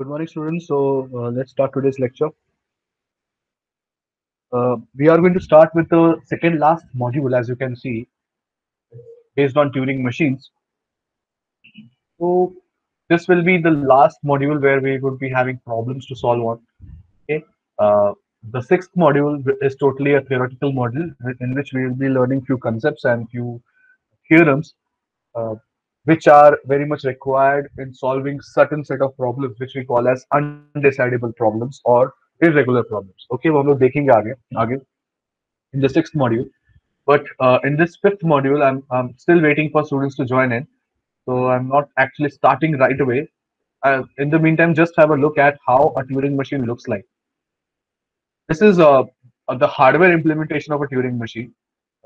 Good morning, students. Let's start today's lecture. We are going to start with the second last module, as you can see, based on Turing machines. So this will be the last module where we would be having problems to solve on. Okay. Uh, the sixth module is totally a theoretical module in which we will be learning few concepts and few theorems, uh, which are very much required in solving certain set of problems which we call as undecidable problems or irregular problems. Okay, वो हम लोग देखेंगे आगे in the sixth module. But in this fifth module, I'm still waiting for students to join in. So I'm not actually starting right away. In the meantime, just have a look at how a Turing machine looks like. This is the hardware implementation of a Turing machine.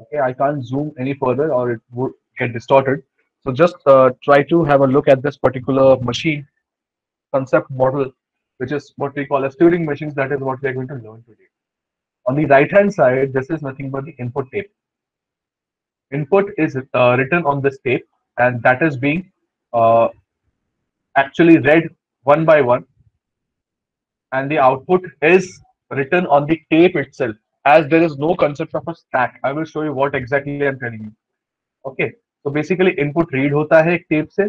Okay, I can't zoom any further or it would get distorted. So just try to have a look at this particular machine concept model, which is what we call as Turing machines. That is what we are going to learn today. On the right hand side, this is nothing but the input tape. Input is written on this tape, and that is being uh, actually read one by one, and the output is written on the tape itself. As there is no concept of a stack, I will show you what exactly I'm telling you. Okay, so basically input read होता है एक tape से,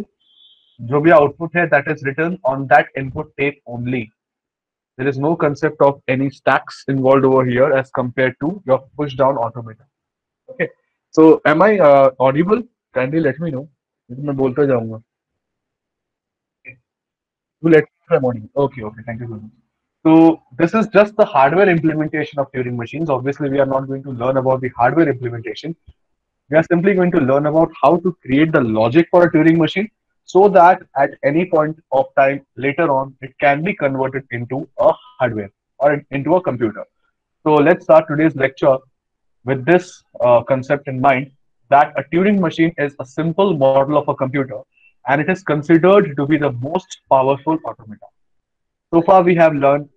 जो भी output है that is written on that input tape only. There is no concept of any stacks involved over here as compared to your push down automator. Okay, so am I audible? Kindly let me know. मैं बोलता जाऊंगा. You let me know I'm audible. Okay, okay, thank you so much. So this is just the hardware implementation of Turing machines. Obviously, we are not going to learn about the hardware implementation. We are simply going to learn about how to create the logic for a Turing machine so that at any point of time later on, it can be converted into a hardware or into a computer. So let's start today's lecture with this concept in mind that a Turing machine is a simple model of a computer and it is considered to be the most powerful automata. So far we have learned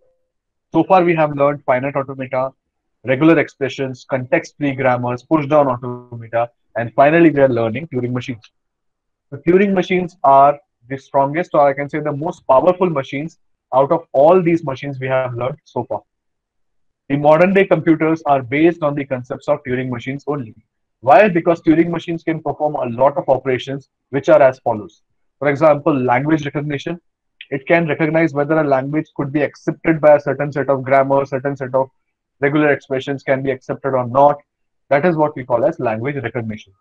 finite automata, regular expressions, context-free grammars, push-down automata, and finally we are learning Turing machines. The Turing machines are the strongest, or I can say the most powerful machines out of all these machines we have learned so far. The modern day computers are based on the concepts of Turing machines only. Why? Because Turing machines can perform a lot of operations which are as follows. For example, language recognition. It can recognize whether a language could be accepted by a certain set of grammar, certain set of regular expressions can be accepted or not. That is what we call as language recognition.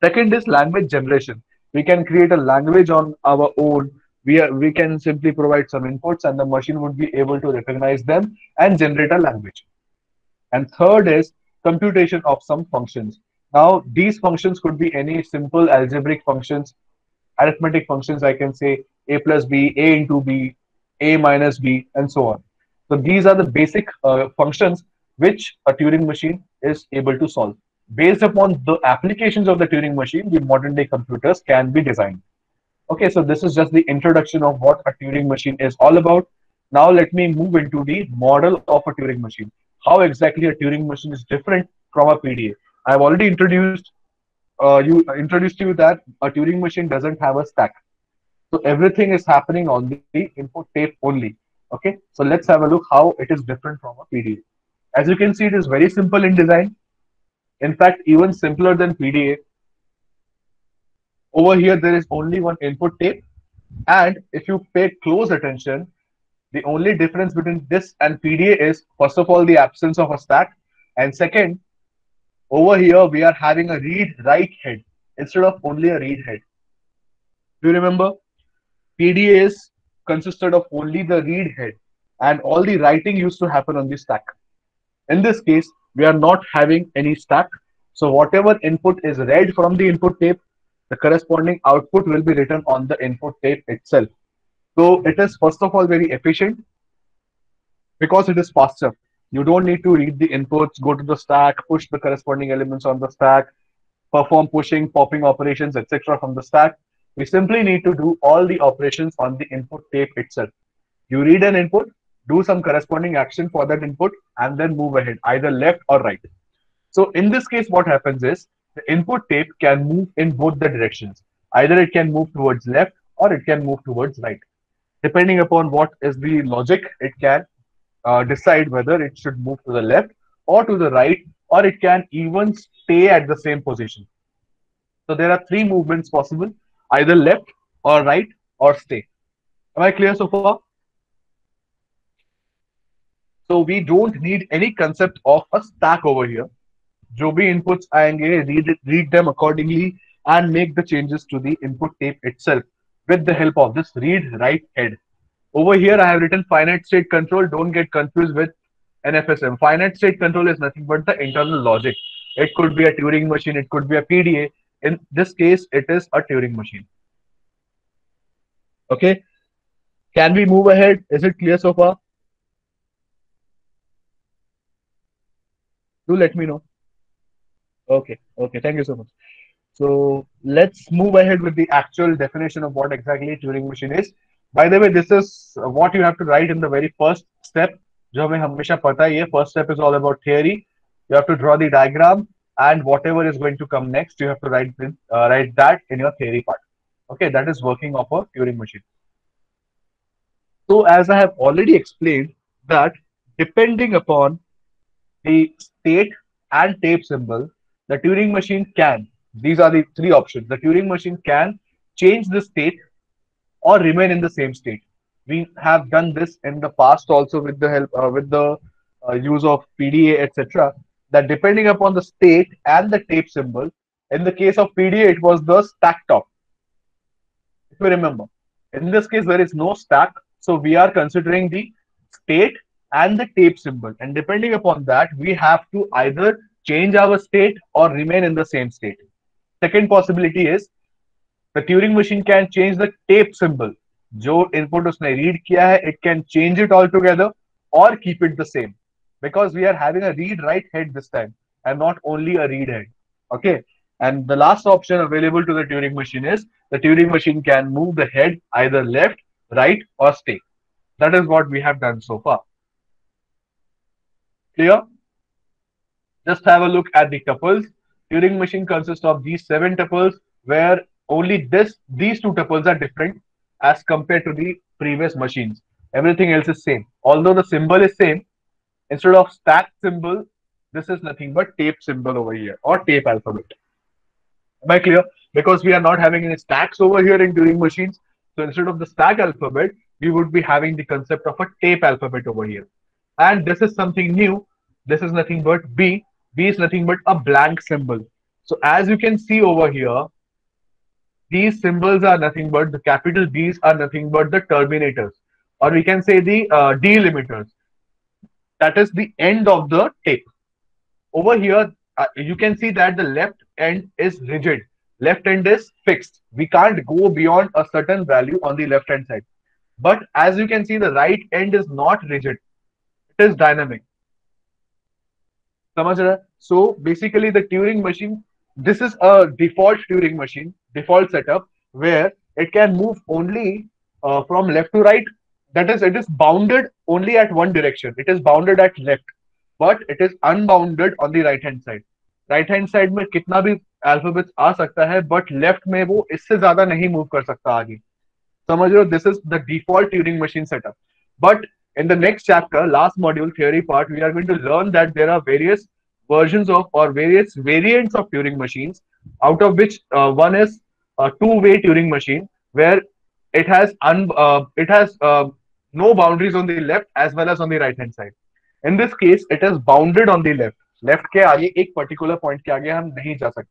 Second is language generation. We can create a language on our own. We can simply provide some inputs and the machine would be able to recognize them and generate a language. And third is computation of some functions. Now, these functions could be any simple algebraic functions, arithmetic functions, I can say a plus b, a into b, a minus b, and so on. So these are the basic functions which a Turing machine is able to solve. Based upon the applications of the Turing machine, the modern day computers can be designed. Okay, so this is just the introduction of what a Turing machine is all about. Now let me move into the model of a Turing machine. How exactly a Turing machine is different from a PDA. I've already introduced you that a Turing machine doesn't have a stack. So everything is happening on the input tape only. Okay, so let's have a look how it is different from a PDA. As you can see, it is very simple in design. In fact, even simpler than PDA. Over here, there is only one input tape. And if you pay close attention, the only difference between this and PDA is, first of all, the absence of a stack. And second, over here, we are having a read-write head instead of only a read head. Do you remember? PDAs consisted of only the read head and all the writing used to happen on the stack. In this case, we are not having any stack. So whatever input is read from the input tape, the corresponding output will be written on the input tape itself. So it is first of all very efficient because it is faster. You don't need to read the inputs, go to the stack, push the corresponding elements on the stack, perform pushing, popping operations, etc. from the stack. We simply need to do all the operations on the input tape itself. You read an input, do some corresponding action for that input, and then move ahead, either left or right. So in this case, what happens is the input tape can move in both the directions. Either it can move towards left or it can move towards right. Depending upon what is the logic, it can decide whether it should move to the left or to the right, or it can even stay at the same position. So there are three movements possible, either left or right or stay. Am I clear so far? So we don't need any concept of a stack over here. जो भी inputs आएंगे, read them accordingly and make the changes to the input tape itself with the help of this read write head. Over here, I have written finite state control. Don't get confused with NFSM. Finite state control is nothing but the internal logic. It could be a Turing machine, it could be a PDA. In this case, it is a Turing machine. Okay. Can we move ahead? Is it clear so far? Do let me know. Okay. Okay. Thank you so much. So let's move ahead with the actual definition of what exactly a Turing machine is. By the way, this is what you have to write in the very first step. जो हमें हमेशा पता ही है. First step is all about theory. You have to draw the diagram, and whatever is going to come next, you have to write that in your theory part. Okay, that is working of a Turing machine. So as I have already explained that depending upon the state and tape symbol, the Turing machine can, these are the three options. The Turing machine can change the state or remain in the same state. We have done this in the past also with the help with the use of PDA, etc. That depending upon the state and the tape symbol, in the case of PDA, it was the stack top. If you remember, in this case, there is no stack, so we are considering the state and the tape symbol, and depending upon that, we have to either change our state or remain in the same state. Second possibility is the Turing machine can change the tape symbol. जो input उसने read किया है, it can change it altogether or keep it the same, because we are having a read write head this time and not only a read head. Okay. And the last option available to the Turing machine is the Turing machine can move the head either left, right, or stay. That is what we have done so far. Clear? Just have a look at the tuples. Turing machine consists of these 7 tuples, where only these 2 tuples are different as compared to the previous machines. Everything else is same. Although the symbol is same, instead of stack symbol, this is nothing but tape symbol over here, or tape alphabet. Am I clear? Because we are not having any stacks over here in Turing machines. So instead of the stack alphabet, we would be having the concept of a tape alphabet over here. And this is something new. This is nothing but B. B is nothing but a blank symbol. So as you can see over here, these symbols are nothing but, the capital B's are nothing but the terminators, or we can say the delimiters. That is the end of the tape. Over here, you can see that the left end is rigid. Left end is fixed. We can't go beyond a certain value on the left hand side. But as you can see, the right end is not rigid. It is dynamic. So basically the Turing machine, this is a default Turing machine, default setup, where it can move only from left to right. That is, it is bounded only at one direction. It is bounded at left, but it is unbounded on the right hand side. Right hand side में कितना भी alphabets आ सकता है, but left में वो इससे ज्यादा नहीं move कर सकता आगे. समझ रहे हो? This is the default Turing machine setup. But in the next chapter, last module, theory part, we are going to learn that there are various versions of, or various variants of Turing machines, out of which one is a two-way Turing machine, where it has no boundaries on the left as well as on the right hand side. In this case, it is bounded on the left. Left के आगे एक particular point के आगे हम नहीं जा सकते.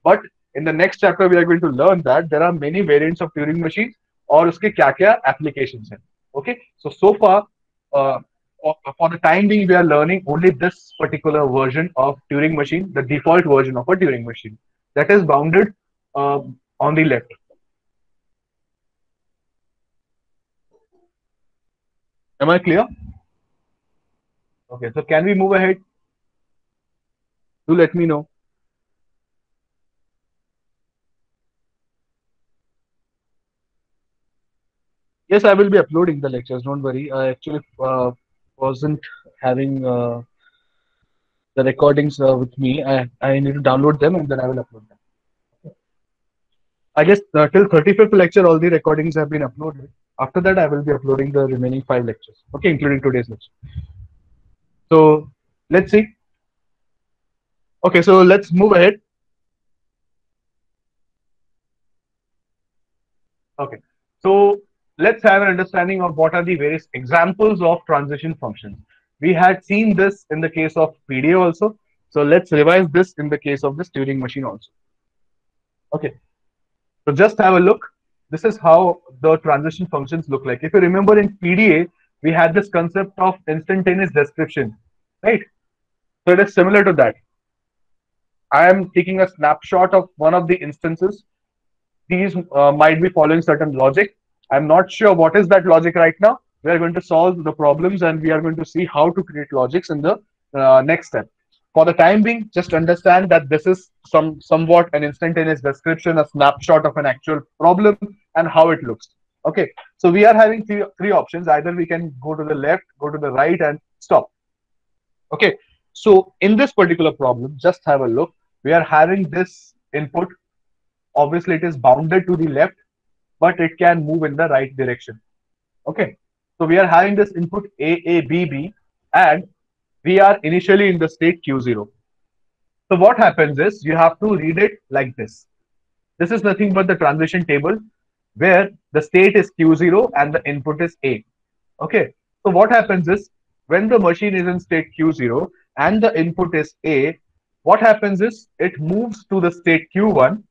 But in the next chapter, we are going to learn that there are many variants of Turing machines और उसके क्या-क्या applications हैं. Okay, so far, for the time being, we are learning only this particular version of Turing machine, the default version of a Turing machine, that is bounded on the left. Am I clear? Okay, so can we move ahead? Do let me know. Yes, I will be uploading the lectures. Don't worry. I actually wasn't having the recordings with me. I need to download them and then I will upload them. I guess till 35th lecture, all the recordings have been uploaded. After that, I will be uploading the remaining 5 lectures, okay, including today's lecture. So let's see. Okay, so let's move ahead. Okay, so let's have an understanding of what are the various examples of transition functions. We had seen this in the case of PDA also. So let's revise this in the case of this Turing machine also. Okay, so just have a look. This is how the transition functions look like. If you remember in PDA, we had this concept of instantaneous description, right? So it is similar to that. I am taking a snapshot of one of the instances. These might be following certain logic. I'm not sure what is that logic right now. We are going to solve the problems and we are going to see how to create logics in the next step. For the time being, just understand that this is somewhat an instantaneous description, a snapshot of an actual problem and how it looks. Okay, so we are having three options. Either we can go to the left, go to the right, and stop. Okay, so in this particular problem, just have a look. We are having this input. Obviously, it is bounded to the left, but it can move in the right direction. Okay, so we are having this input AABB, and we are initially in the state Q0. So what happens is you have to read it like this. This is nothing but the transition table where the state is Q0 and the input is A. Okay, so what happens is when the machine is in state Q0 and the input is A, what happens is it moves to the state Q1,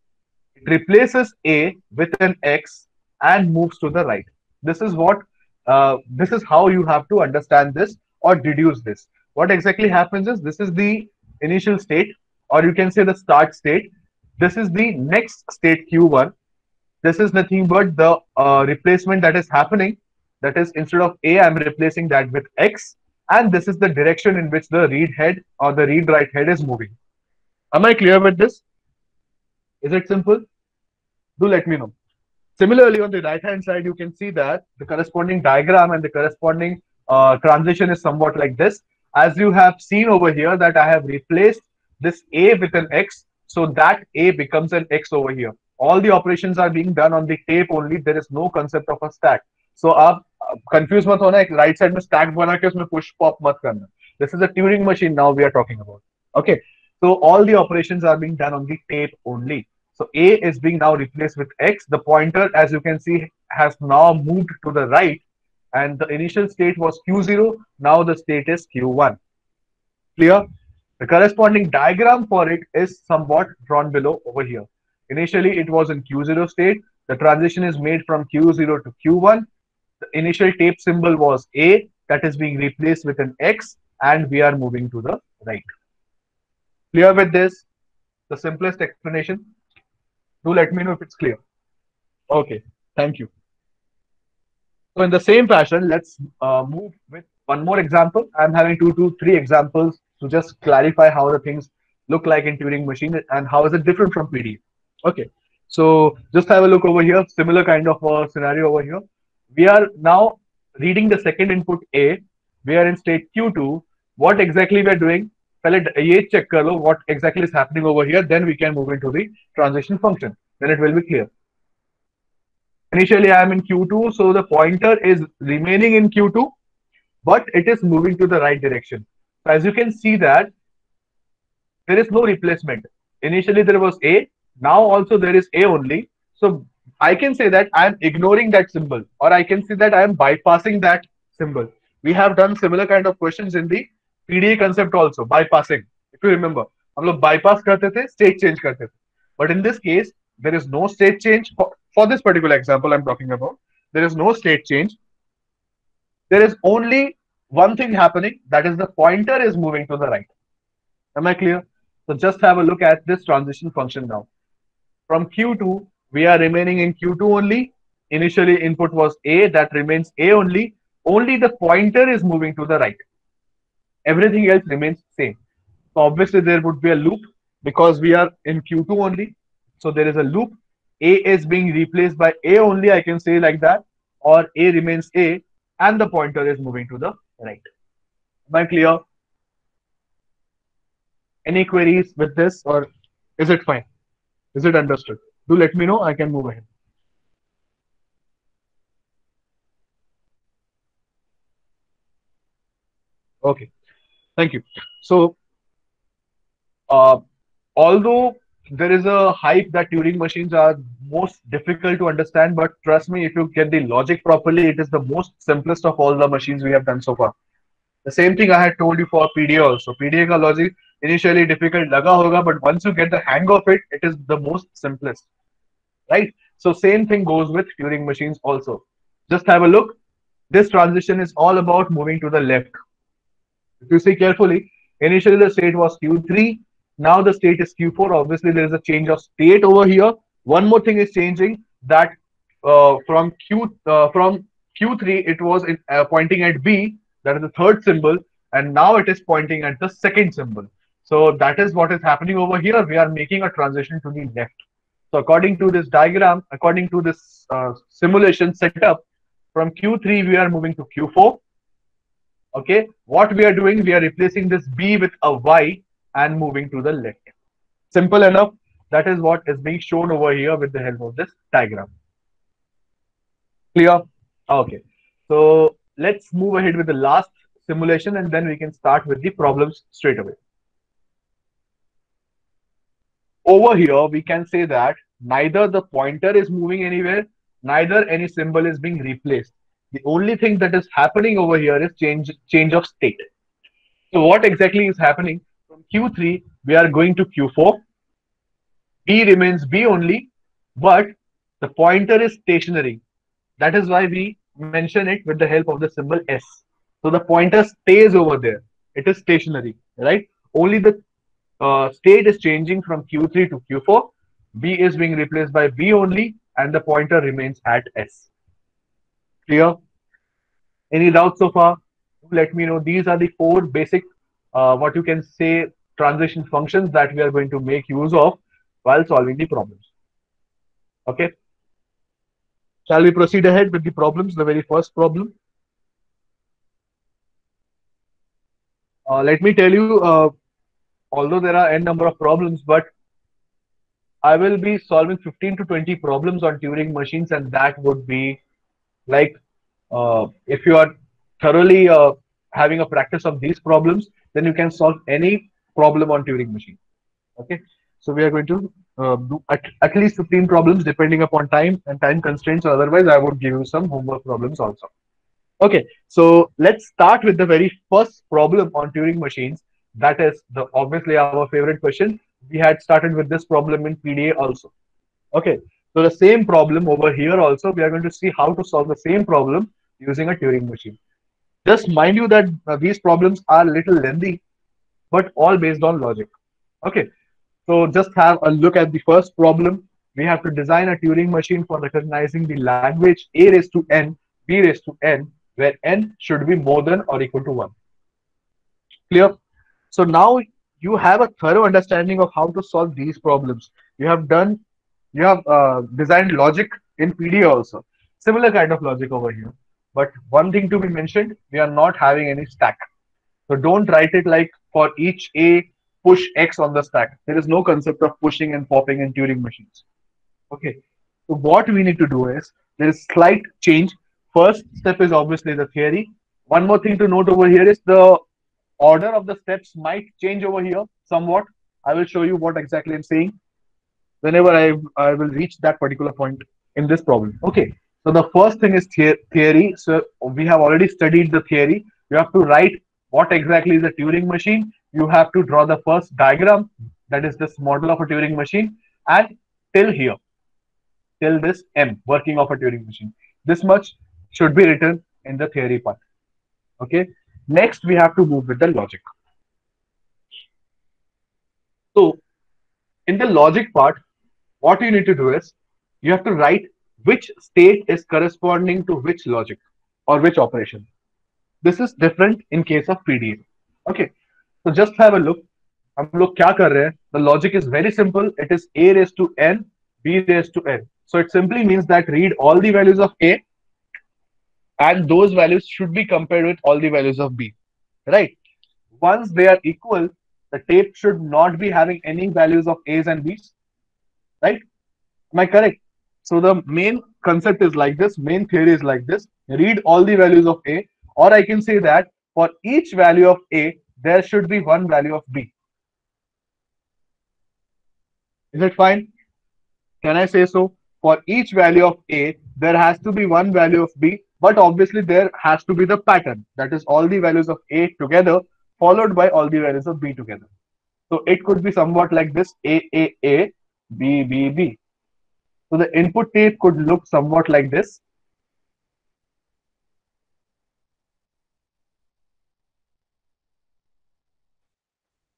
it replaces A with an X and moves to the right. This is what this is how you have to understand this or deduce this. What exactly happens is this is the initial state, or you can say the start state. This is the next state Q1. This is nothing but the replacement that is happening. That is, instead of A, I'm replacing that with X, and this is the direction in which the read head or the read write head is moving. Am I clear with this? Is it simple? Do let me know. Similarly, on the right hand side, you can see that the corresponding diagram and the corresponding transition is somewhat like this. As you have seen over here, that I have replaced this A with an X, so that A becomes an X over here. All the operations are being done on the tape only. There is no concept of a stack. So आप confuse मत होना, एक right side में stack बना के उसमें push pop मत करना. This is a Turing machine now we are talking about. Okay, so all the operations are being done on the tape only. So A is being now replaced with X. The pointer, as you can see, has now moved to the right, and the initial state was Q0. Now the state is Q1. Clear? The corresponding diagram for it is somewhat drawn below over here. Initially, it was in Q0 state. The transition is made from Q0 to Q1. The initial tape symbol was A, that is being replaced with an X, and we are moving to the right. Clear with this? The simplest explanation. Do let me know if it's clear. Okay, thank you. So in the same fashion, let's move with one more example. I'm having two to three examples to just clarify how the things look like in Turing machine and how is it different from PD. Okay, so just have a look over here. Similar kind of scenario over here. We are now reading the second input A. We are in state Q2. What exactly we are doing? पहले ये check कर लो what exactly is happening over here. Then we can move into the transition function. Then it will be clear. Initially, I am in Q2, so the pointer is remaining in Q2, but it is moving to the right direction. So as you can see that there is no replacement. Initially, there was A. Now also there is A only. So I can say that I am ignoring that symbol, or I can say that I am bypassing that symbol. We have done similar kind of questions in the PDA concept also, bypassing. If you remember, हम लोग bypass करते थे, state change करते थे. But in this case, there is no state change. For this particular example I'm talking about, there is no state change. There is only one thing happening, that is the pointer is moving to the right. Am I clear? So just have a look at this transition function now. From Q2, we are remaining in Q2 only. Initially, input was A, that remains A only. Only the pointer is moving to the right. Everything else remains same. So obviously there would be a loop because we are in Q2 only. So there is a loop. A is being replaced by A only, I can say like that, or A remains A and the pointer is moving to the right. Am I clear? Any queries with this, or is it fine? Is it understood? Do let me know, I can move ahead. Okay, thank you. So, uh, although there is a hype that Turing machines are most difficult to understand, but trust me, if you get the logic properly, it is the most simplest of all the machines we have done so far. The same thing I had told you for PDA also. PDA ka logic initially difficult laga hoga, but once you get the hang of it, it is the most simplest, right? So same thing goes with Turing machines also. Just have a look. This transition is all about moving to the left. If you see carefully, initially the state was Q3, now the state is Q4. Obviously, there is a change of state over here. One more thing is changing that from Q3 it was pointing at B, that is the third symbol, and now it is pointing at the second symbol. So that is what is happening over here. We are making a transition to the left. So according to this diagram, according to this simulation setup, from Q3 we are moving to Q4. Okay, what we are doing, we are replacing this B with a Y and moving to the left. Simple enough. That is what is being shown over here with the help of this diagram. Clear? Okay. So let's move ahead with the last simulation and then we can start with the problems straight away. Over here, we can say that neither the pointer is moving anywhere, neither any symbol is being replaced. The only thing that is happening over here is change of state. So what exactly is happening? From Q3, we are going to Q4. B remains B only, but the pointer is stationary. That is why we mention it with the help of the symbol S. So the pointer stays over there. It is stationary, right? Only the state is changing from Q3 to Q4. B is being replaced by B only, and the pointer remains at S. Clear? Any doubts so far? Let me know. These are the four basic, what you can say, transition functions that we are going to make use of while solving the problems. Okay. Shall we proceed ahead with the problems? The very first problem. Let me tell you, although there are n number of problems, but I will be solving 15 to 20 problems on Turing machines, and that would be like if you are thoroughly having a practice of these problems, then you can solve any problem on Turing machine. Okay, so we are going to do at least 15 problems depending upon time and time constraints. Or otherwise, I would give you some homework problems also. Okay, so let's start with the very first problem on Turing machines. That is the obviously our favorite question. We had started with this problem in PDA also. Okay, so the same problem over here also, we are going to see how to solve the same problem using a Turing machine. Just mind you that these problems are a little lengthy, but all based on logic. Okay, so just have a look at the first problem. We have to design a Turing machine for recognizing the language a raised to n, b raised to n, where n should be more than or equal to 1. Clear? So now you have a thorough understanding of how to solve these problems. You have designed logic in PDA also. Similar kind of logic over here. But one thing to be mentioned, we are not having any stack. So don't write it like for each A, push X on the stack. There is no concept of pushing and popping in Turing machines. Okay. So what we need to do is there is slight change. First step is obviously the theory. One more thing to note over here is the order of the steps might change over here somewhat. I will show you what exactly I'm saying whenever I will reach that particular point in this problem. Okay. So the first thing is theory. So we have already studied the theory. You have to write what exactly is a Turing machine. You have to draw the first diagram, that is this model of a Turing machine, and till here, till this M, working of a Turing machine. This much should be written in the theory part. Okay. Next, we have to move with the logic. So in the logic part, what you need to do is you have to write which state is corresponding to which logic or which operation. This is different in case of PDA. Okay, so just have a look. हम लोग क्या कर रहे हैं? The logic is very simple. It is a raised to n, b raised to n. So it simply means that read all the values of a, and those values should be compared with all the values of b. Right? Once they are equal, the tape should not be having any values of a's and b's. Right? Am I correct? So the main concept is like this, main theory is like this. Read all the values of A, or I can say that for each value of A, there should be one value of B. Is it fine? Can I say so? For each value of A, there has to be one value of B, but obviously there has to be the pattern. That is all the values of A together, followed by all the values of B together. So it could be somewhat like this: A, B, B, B. So the input tape could look somewhat like this.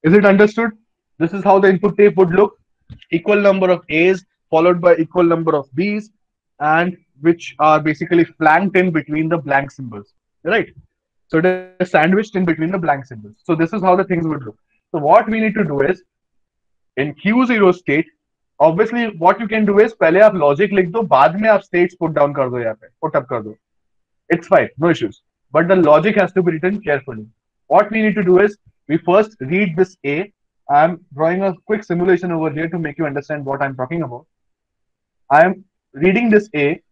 Is it understood? This is how the input tape would look. Equal number of A's followed by equal number of B's, and which are basically flanked in between the blank symbols. Right? So it is sandwiched in between the blank symbols. So this is how the things would look. So what we need to do is, in Q0 state, obviously what you can do is पहले आप logic लिख दो, बाद में आप states put down कर दो यहाँ पे, put up कर दो. It's fine, no issues. But the logic has to be written carefully. What we need to do is, we first read this A. I'm drawing a quick simulation over here to make you understand what I'm talking about. I'm reading this A.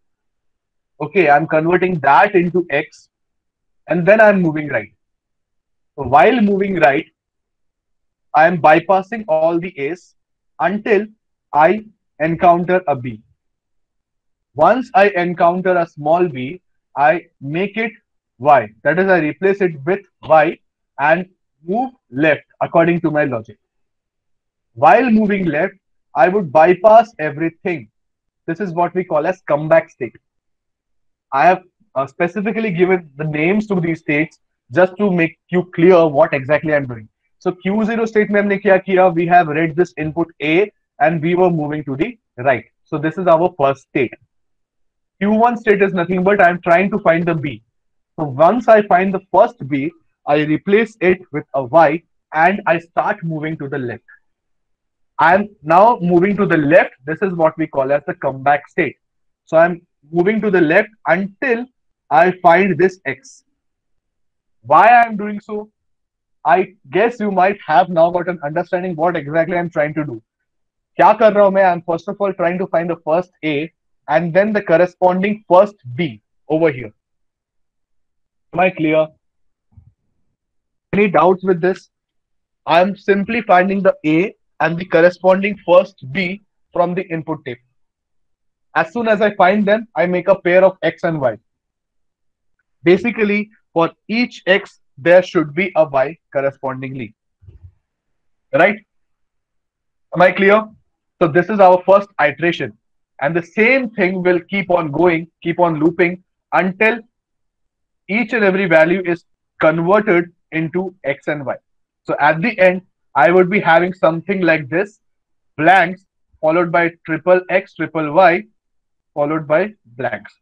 Okay, I'm converting that into X, and then I'm moving right. So while moving right, I am bypassing all the A's until I encounter a B. Once I encounter a small b, I make it y. That is, I replace it with y and move left according to my logic. While moving left, I would bypass everything. This is what we call as comeback state. I have specifically given the names to these states just to make you clear what exactly I'm doing. So Q0 state में हमने क्या किया? We have read this input A and we were moving to the right. So this is our first state. Q1 state is nothing but I'm trying to find the B. So once I find the first B, I replace it with a Y and I start moving to the left. I'm now moving to the left. This is what we call as the comeback state. So I'm moving to the left until I find this X. Why I'm doing so? I guess you might have now got an understanding what exactly I'm trying to do. क्या कर रहा हूं मैं? I'm first of all trying to find the first A and then the corresponding first B over here. Am I clear? Any doubts with this? I'm simply finding the A and the corresponding first B from the input tape. As soon as I find them, I make a pair of X and Y. Basically, for each X, there should be a Y correspondingly. Right? Am I clear? So this is our first iteration. And the same thing will keep on going, keep on looping until each and every value is converted into X and Y. So at the end, I would be having something like this: blanks followed by triple X, triple Y, followed by blanks.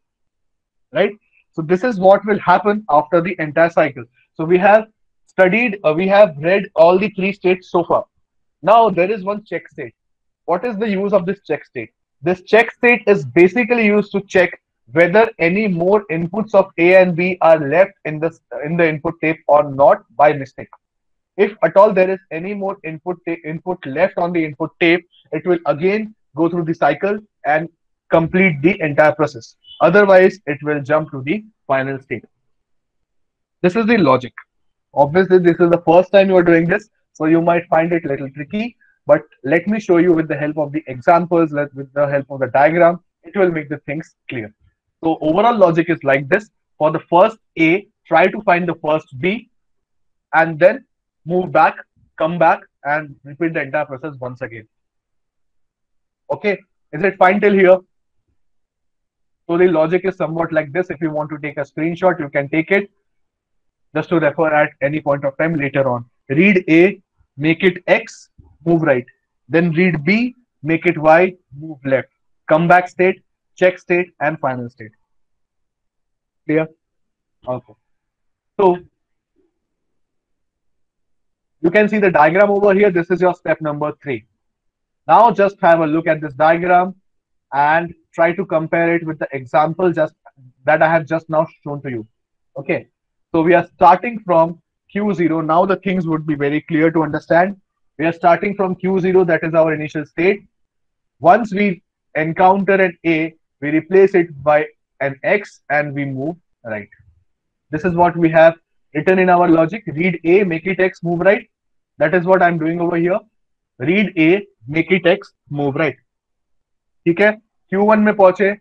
Right? So this is what will happen after the entire cycle. So we have studied, we have read all the three states so far. Now there is one check state. What is the use of this check state? This check state is basically used to check whether any more inputs of A and B are left in the input tape or not by mistake. If at all there is any more input left on the input tape, it will again go through the cycle and complete the entire process. Otherwise, it will jump to the final state. This is the logic. Obviously, this is the first time you are doing this, so you might find it a little tricky. But let me show you with the help of the examples, with the help of the diagram, it will make the things clear. So overall logic is like this. For the first A, try to find the first B and then move back, come back and repeat the entire process once again. Okay, is it fine till here? So the logic is somewhat like this. If you want to take a screenshot, you can take it just to refer at any point of time later on. Read A, make it X, move right. Then read B, make it Y, move left. Comeback state, check state, and final state. Clear? Okay. So you can see the diagram over here. This is your step number 3. Now just have a look at this diagram and try to compare it with the example that I have just now shown to you. Okay. So we are starting from Q0. Now the things would be very clear to understand. We are starting from Q0, that is our initial state. Once we encounter an A, we replace it by an X and we move right. This is what we have written in our logic. Read A, make it X, move right. That is what I'm doing over here. Read A, make it X, move right. ठीक है, Q1 में पहुंचे.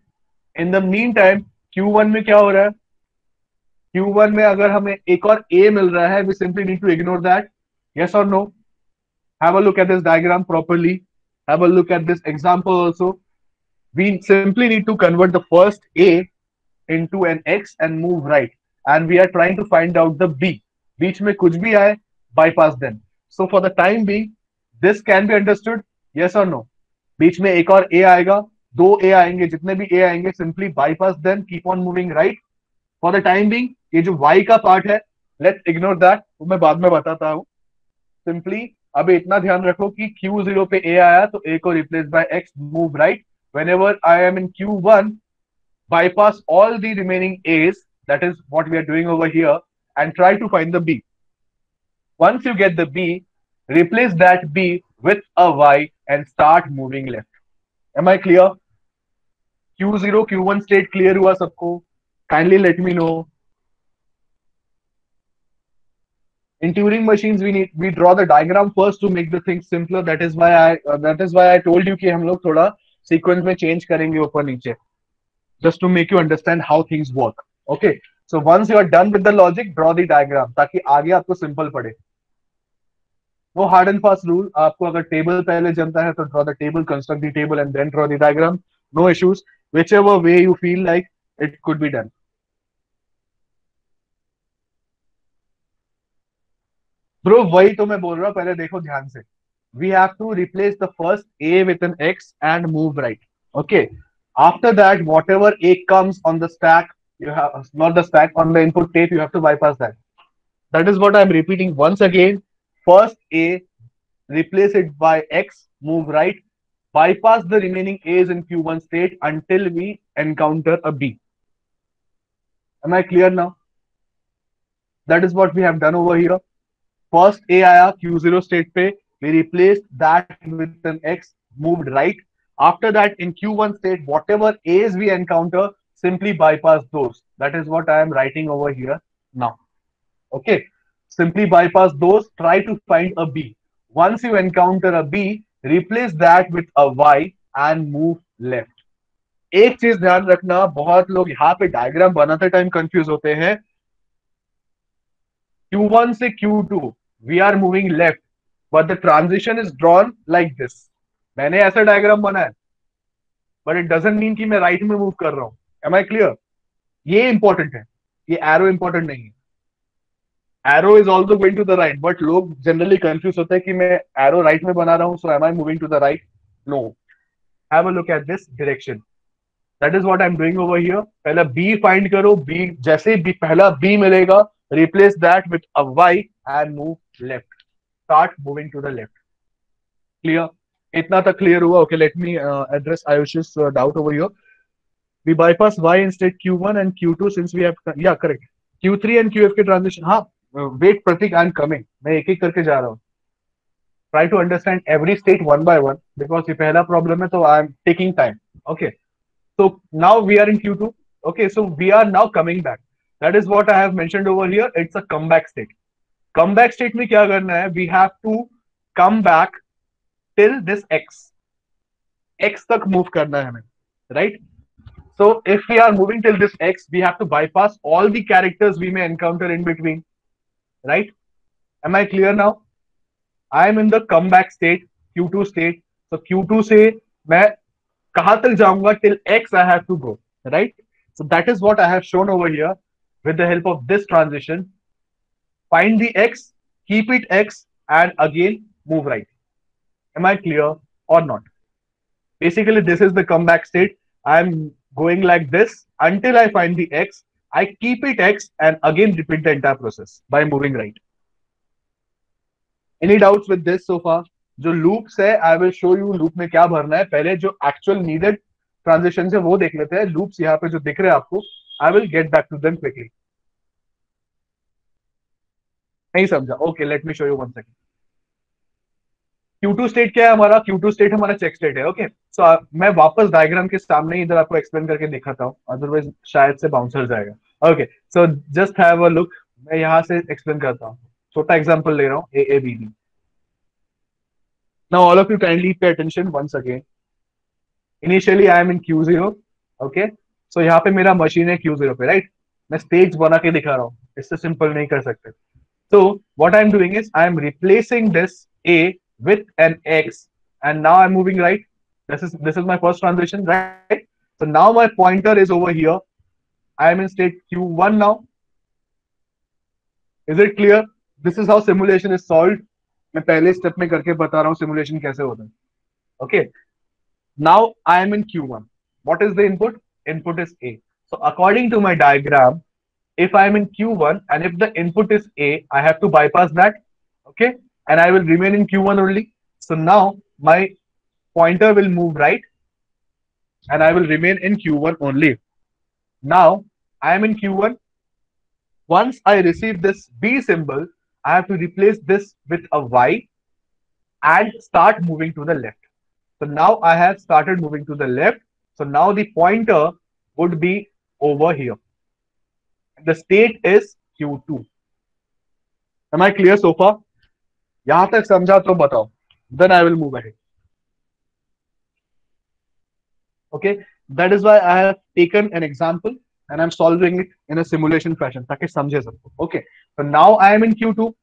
In the meantime, Q1 में क्या हो रहा है? Q1 में अगर हमें एक और A मिल रहा है, we simply need to ignore that. Yes or no? Have a look at this diagram properly. Have a look at this example also. We simply need to convert the first A into an X and move right. And we are trying to find out the B. बीच में कुछ भी आए, bypass them. So for the time being, this can be understood. Yes or no? बीच में एक और A आएगा, दो A आएंगे, जितने भी A आएंगे, simply bypass them, keep on moving right. For the time being, ये जो Y का पार्ट है, let's ignore that. वो मैं बाद में बताता हूँ. Simply अभी इतना ध्यान रखो कि Q0 पे A आया तो A को replace by X, move right. Whenever I am in Q1, bypass all the remaining A's, that is what we are doing over here, and try to find the B. Once you get the B, replace that B with a Y and start moving left. Am I clear? Q0, Q1 state clear हुआ सबको? Kindly let me know. In Turing machines, we draw the diagram first to make the things simpler. That is why I told you कि हम लोग थोड़ा sequence में change करेंगे ऊपर नीचे, just to make you understand how things work. Okay. So once you are done with the logic, draw the diagram ताकि आगे आपको simple पड़े. No hard and fast rule. आपको अगर table पहले जनता है तो draw the table, construct the table, and then draw the diagram. No issues. Whichever way you feel like it could be done. Bro, वही तो मैं बोल रहा हूँ, पहले देखो ध्यान से. We have to replace the first A with an X and move right. Okay. After that, whatever A comes on the stack, you have not the stack on the input tape, you have to bypass that. That is what I'm repeating once again. First A, replace it by X, move right, bypass the remaining A's in Q1 state until we encounter a B. Am I clear now? That is what we have done over here. First A आया Q0 state पे, we replaced that with an X, moved right. After that, in Q1 state, whatever A's we encounter, simply bypass those. That is what I am writing over here now. Okay. Simply bypass those, try to find a B. Once you encounter a B, replace that with a Y and move left. एक चीज ध्यान रखना, बहुत लोग यहाँ पे diagram बनाते time confuse होते हैं. Q1 से Q2, we are moving left, but the transition is drawn like this. मैंने ऐसा डायग्राम बनाया है, but it doesn't mean कि मैं राइट में मूव कर रहा हूं. Am I clear? ये इंपॉर्टेंट है, ये एरो इंपॉर्टेंट नहीं है. Arrow is also going to the right, but लोग जनरली कंफ्यूज होते हैं कि मैं एरो राइट में बना रहा हूं, so am I moving to the right? No. Have a look at this direction. That is what I am doing over here. पहला बी फाइंड करो. बी जैसे बी पहला बी मिलेगा, replace that with a Y and move left. Start moving to the left. Clear? इतना तक clear हुआ? Okay, let me address Ayush's doubt over here. We bypass Y instead Q1 and Q2 since we have, yeah, correct. Q3 and QF के transition. हाँ, wait Prateek, I am coming. मैं एक एक करके जा रहा हूँ. Try to understand every state one by one, because ये पहला प्रॉब्लम है, तो I am taking time. Okay, so now we are in Q2. Okay, so we are now coming back. That is what I have mentioned over here. It's a comeback state. Comeback state में क्या करना है? We have to come back till this X. X तक move करना है हमें, right? So if we are moving till this X, we have to bypass all the characters we may encounter in between, right? Am I clear now? I am in the comeback state, Q2 state. So Q2 से मैं कहाँ तक जाऊंगा? Till X I have to go, right? So that is what I have shown over here with the help of this transition. Find the X, keep it X, and again move right. Am I clear or not? Basically, this is the comeback state. I'm going like this until I find the X. I keep it X and again repeat the entire process by moving right. Any doubts with this so far? जो loops है, I will show you loop में क्या भरना है. पहले जो actual needed transitions है वो देख लेते हैं. Loops यहाँ पे जो दिख रहे हैं आपको, I will get back to them quickly. नहीं समझा? Okay, let me show you one second. Q2 state क्या है हमारा? Q2 स्टेट हमारा चेक स्टेट है. ओके, सो मैं वापस डायग्राम के सामने ही इधर आपको एक्सप्लेन करके दिखाता हूँ, अदरवाइज शायद से बाउंसर जाएगा. Okay, so just have a look. मैं यहाँ से एक्सप्लेन करता हूँ, छोटा एग्जांपल ले रहा हूँ, A A B B. Now all of you kindly pay attention once again. Initially I am in Q0. Okay, so यहाँ पे मेरा मशीन है Q0 पे, राइट. मैं स्टेज बना के दिखा रहा हूँ, इससे सिंपल नहीं कर सकते. So what I'm doing is I'm replacing this A with an X, and now I'm moving right. This is my first transition, right? So now my pointer is over here. I am in state Q1 now. Is it clear? This is how simulation is solved. मैं पहले step में करके बता रहा हूँ simulation कैसे होता है. Okay. Now I am in Q1. What is the input? Input is A. So according to my diagram, if I am in Q1 and if the input is A, I have to bypass that. Okay. And I will remain in Q1 only. So now my pointer will move right and I will remain in Q1 only. Now I am in Q1. Once I receive this B symbol, I have to replace this with a Y and start moving to the left. So now I have started moving to the left. So now the pointer would be over here. The state is Q2. Am I clear so far? यहां तक समझा तो बताओ. Then I will move ahead. Okay, that is why I have taken an example and I'm solving it in a simulation fashion ताकि समझे सबको. Okay, so now I am in Q2.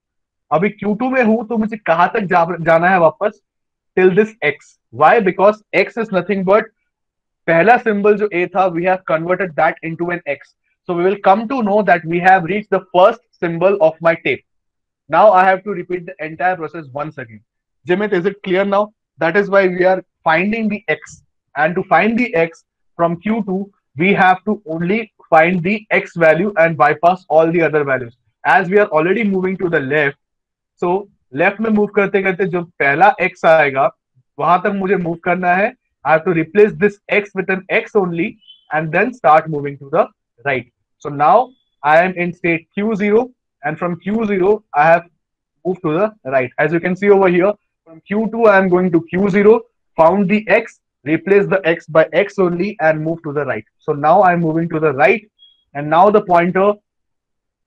अभी Q2 में हूं तो मुझे कहां तक जाना है वापस? Till this X. Why? Because X is nothing but पहला symbol जो A था, we have converted that into an X. So we will come to know that we have reached the first symbol of my tape. Now I have to repeat the entire process once again. Jimit, is it clear now? That is why we are finding the X. And to find the X from Q2, we have to only find the X value and bypass all the other values. As we are already moving to the left, so left में move करते करते जो पहला x आएगा वहां तक मुझे move करना है. I have to replace this x with an x only and then start moving to the right. So now I am in state Q0 and from Q0 I have moved to the right. As you can see over here, from Q2 I am going to Q0, found the x, replace the x by x only and move to the right. So now I am moving to the right and now the pointer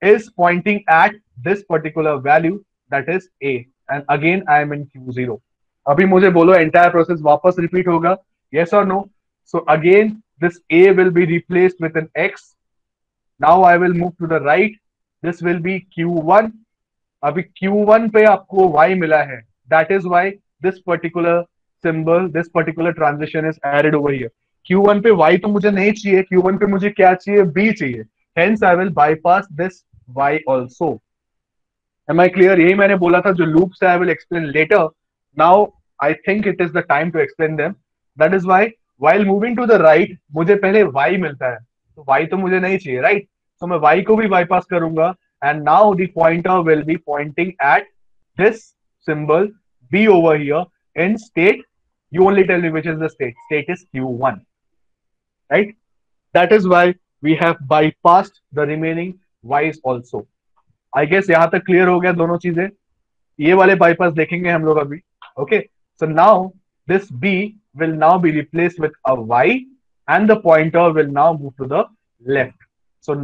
is pointing at this particular value, that is A, and again I am in Q0. अभी मुझे बोलो entire process वापस repeat होगा, yes or no? So again this A will be replaced with an X. Now I will move to the right. This will be Q1. अभी Q1 पे आपको Y मिला है. That is why this particular symbol, this particular transition is added over here. Q1 पे Y तो मुझे नहीं चाहिए. Q1 पे मुझे क्या चाहिए? B चाहिए. Hence I will bypass this Y also. Am I clear? यही मैंने बोला था जो loops I will explain later. Now I think it is the time to explain them. That is why while moving to the right मुझे पहले Y मिलता है. तो Y तो मुझे नहीं चाहिए, right? तो मैं Y को भी bypass करूंगा and now the pointer will be pointing at this symbol B over here in state. You only tell me which is the state. State is Q1, right? That is why we have bypassed the remaining Y's also. I guess यहां तक clear हो गया दोनों चीजें. ये वाले bypass देखेंगे हम लोग अभी. Okay, so now this B will now be replace with a Y and the pointer will now move to the left. So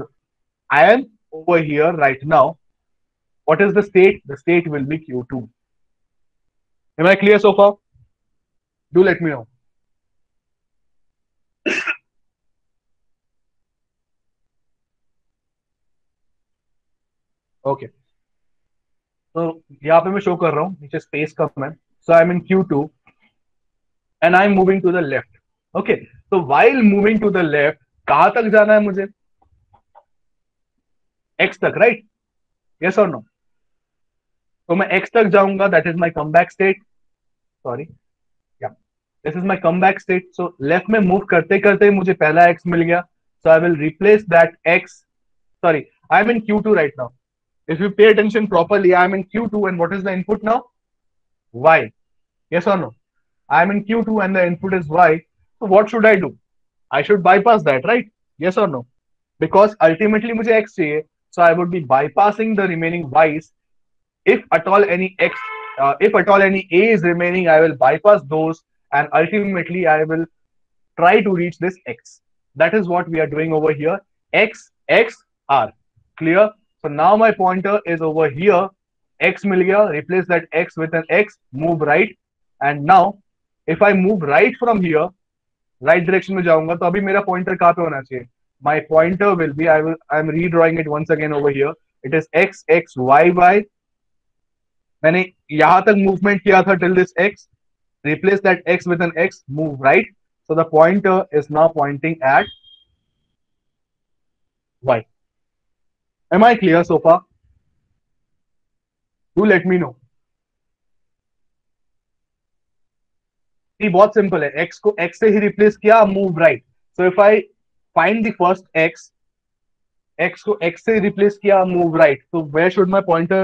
I am over here right now. What is the state? The state will be Q2. Am I clear so far? Do let me know. Okay, तो यहाँ पे मैं show कर रहा हूँ नीचे space कम है. So I am in Q2 and I'm moving to the left. Okay, so while moving to the left, कहां तक जाना है मुझे? X तक, right? Yes or no? तो मैं X तक जाऊंगा. That is my comeback state. Sorry, yeah, this is my comeback state. So left में move करते करते मुझे पहला X मिल गया. So I will replace that X. Sorry, I'm in Q2 right now. If you pay attention properly, I'm in Q2 and what is the input now? Y. Yes or no? I'm in Q2 and the input is Y. So what should I do? I should bypass that, right? Yes or no? Because ultimately मुझे X चाहिए, so I would be bypassing the remaining Y's. If at all any X, if at all any A is remaining, I will bypass those, and ultimately I will try to reach this X. That is what we are doing over here. X, X, R. Clear? So now my pointer is over here. X मिल गया, replace that X with an X, move right. And now, if I move right from here, right direction में जाऊंगा तो अभी मेरा pointer कहाँ पे होना चाहिए? My pointer will be, I'm redrawing it once again over here. It is X, X, Y, Y. मैंने यहां तक movement किया था till this X. Replace that X with an X, move right. So the pointer is now pointing at Y. Am I clear so far? Do let me know. ये बहुत simple है, x को x से ही replace किया, move right. So if I find the first x को x से replace किया, मूव राइट. तो where should my pointer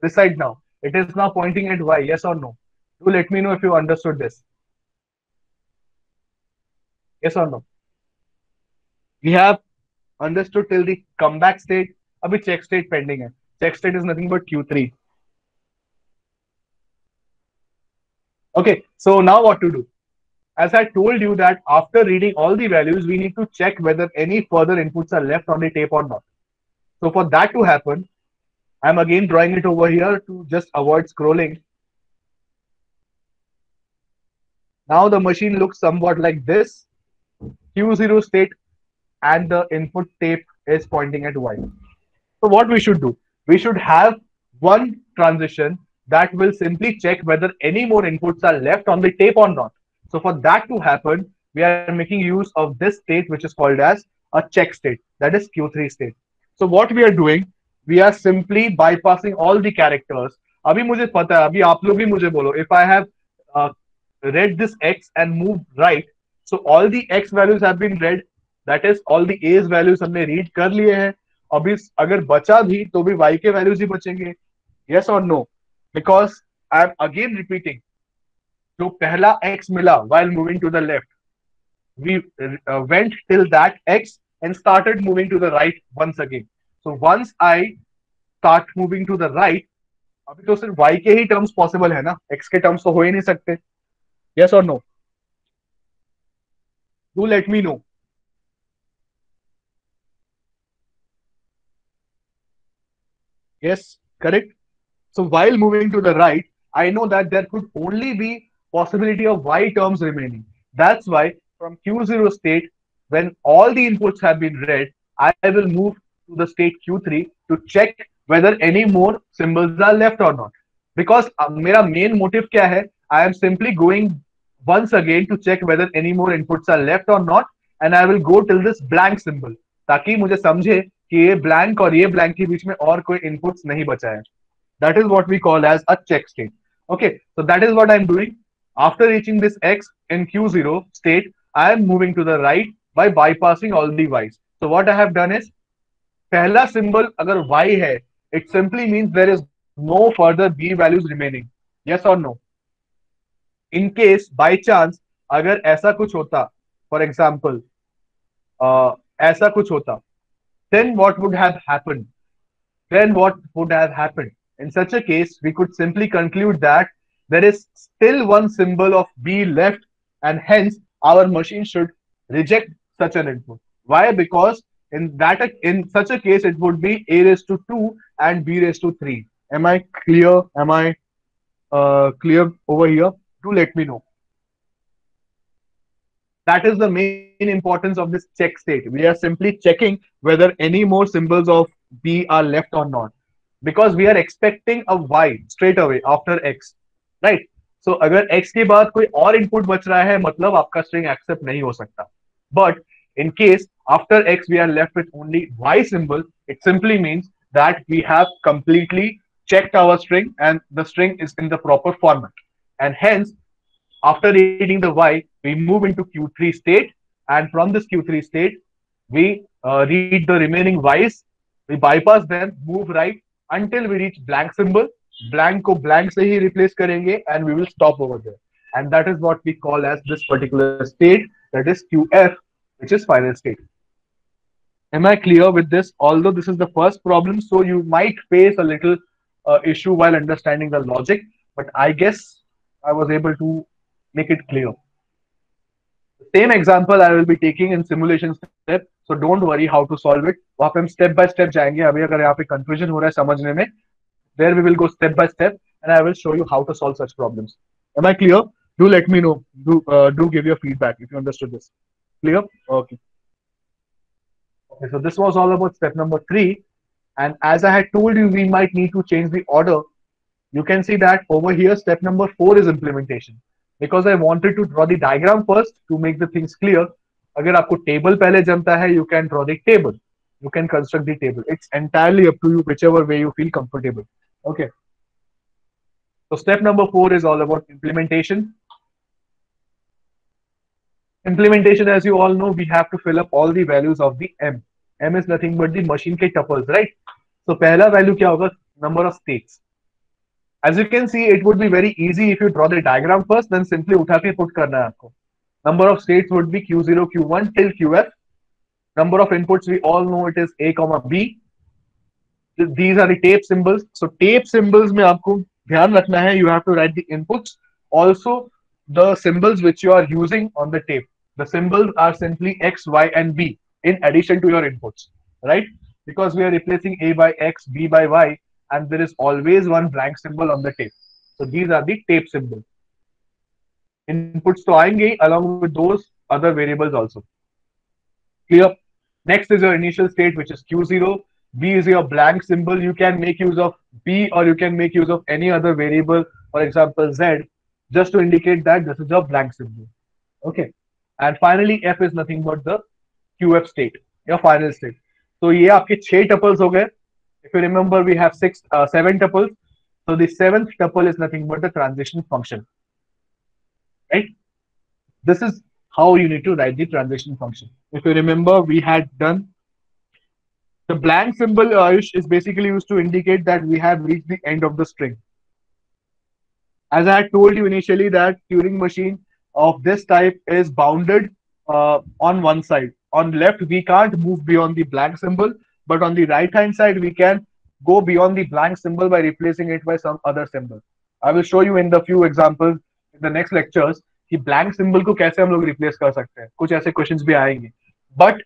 reside now? It is now pointing at y. yes or no? Do let me know if you understood this. Yes or no? We have understood till the comeback state. अभी check state pending है. Check state is nothing but Q3. Okay, so now what to do? As I told you that after reading all the values, we need to check whether any further inputs are left on the tape or not. So for that to happen, I'm again drawing it over here to just avoid scrolling. Now the machine looks somewhat like this. Q0 state and the input tape is pointing at Y. So what we should do? We should have one transition that will simply check whether any more inputs are left on the tape or not. So for that to happen, we are making use of this state which is called as a check state, that is Q3 state. So what we are doing, we are simply bypassing all the characters. अभी मुझे पता है, अभी आप लोग भी मुझे बोलो, if I have read this X and moved right, so all the X values have been read, that is all the A's values हमने read कर लिए हैं. अभी अगर बचा भी तो भी Y के values ही बचेंगे. Yes or no? Because I am again repeating, जो पहला X मिला while moving to the left, we went till that X and started moving to the right once again. So once I start moving to the right, अभी तो सिर्फ Y के ही terms possible है ना, X के terms तो हो ही नहीं सकते. Yes or no? Do let me know. Yes, correct. So while moving to the right, I know that there could only be possibility of Y terms remaining. That's why from Q0 state, when all the inputs have been read, I will move to the state Q3 to check whether any more symbols are left or not. Because मेरा main motive क्या है? I am simply going once again to check whether any more inputs are left or not, and I will go till this blank symbol, ताकि मुझे समझे कि ये blank और ये blank के बीच में और कोई inputs नहीं बचा है. That is what we call as a check state. Okay, so that is what I'm doing. After reaching this X in Q0 state, I am moving to the right by bypassing all the Y's. So what I have done is, पहला symbol अगर Y है, it simply means there is no further B values remaining. Yes or no? In case by chance अगर ऐसा कुछ होता, for example, ऐसा कुछ होता, then what would have happened? Then what would have happened? In such a case, we could simply conclude that there is still one symbol of B left, and hence our machine should reject such an input. Why? Because in such a case, it would be A raised to 2 and B raised to 3. Am I clear? Am I clear over here? Do let me know. That is the main importance of this check state. We are simply checking whether any more symbols of B are left or not, because we are expecting a Y straight away after X, right? So अगर X के बाद कोई और input बच रहा है, मतलब आपका string accept नहीं हो सकता. But in case after X we are left with only Y symbol, it simply means that we have completely checked our string and the string is in the proper format. And hence, after reading the Y, we move into Q3 state, and from this Q3 state, we read the remaining Y's, we bypass them, move right until we reach blank symbol. Blank को blank से ही replace करेंगे, and we will stop over there. And that is what we call as this particular state, that is QF, which is final state. Am I clear with this? Although this is the first problem, so you might face a little issue while understanding the logic, but I guess I was able to make it clear. Same example I will be taking in simulation step, so don't worry how to solve it. वहाँ पे हम step by step जाएंगे. अभी अगर यहाँ पे confusion हो रहा है समझने में, there we will go step by step, and I will show you how to solve such problems. Am I clear? Do let me know. Do give your feedback if you understood this. Clear? Okay. Okay. So this was all about step number three, and as I had told you, we might need to change the order. You can see that over here, step number 4 is implementation. Because I wanted to draw the diagram first to make the things clear. अगर आपको table पहले जमता है, you can draw the table. You can construct the table. It's entirely up to you, whichever way you feel comfortable. Okay. So step number 4 is all about implementation. Implementation, as you all know, we have to fill up all the values of the M. M is nothing but the machine के tuples, right? So पहला value क्या होगा? Number of states. As you can see, it would be very easy if you draw the diagram first, then simply उठा के put करना है आपको. Number of states would be Q0, Q1 till Qf. Number of inputs, we all know it is A, B. These are the tape symbols. So tape symbols में आपको ध्यान रखना है, you have to write the inputs. Also, the symbols which you are using on the tape. The symbols are simply X, Y, and B in addition to your inputs, right? Because we are replacing A by X, B by Y, and there is always one blank symbol on the tape. So these are the tape symbols. Inputs to आएंगे along with those other variables also. Clear? Next is your initial state, which is Q0. B is your blank symbol. You can make use of B or you can make use of any other variable, for example, Z, just to indicate that this is your blank symbol. Okay. And finally, F is nothing but the QF state, your final state. So ये आपके 6 tuples हो गए. If you remember, we have 7 tuples. So the 7th tuple is nothing but the transition function, right? This is how you need to write the transition function. If you remember, we had done the blank symbol is basically used to indicate that we have reached the end of the string. As I had told you initially, that Turing machine of this type is bounded on one side. On left, we can't move beyond the blank symbol, but on the right hand side, we can go beyond the blank symbol by replacing it by some other symbol. I will show you in the few examples in the next lectures कि blank symbol को कैसे हम लोग replace कर सकते हैं. कुछ ऐसे questions भी आएंगे. But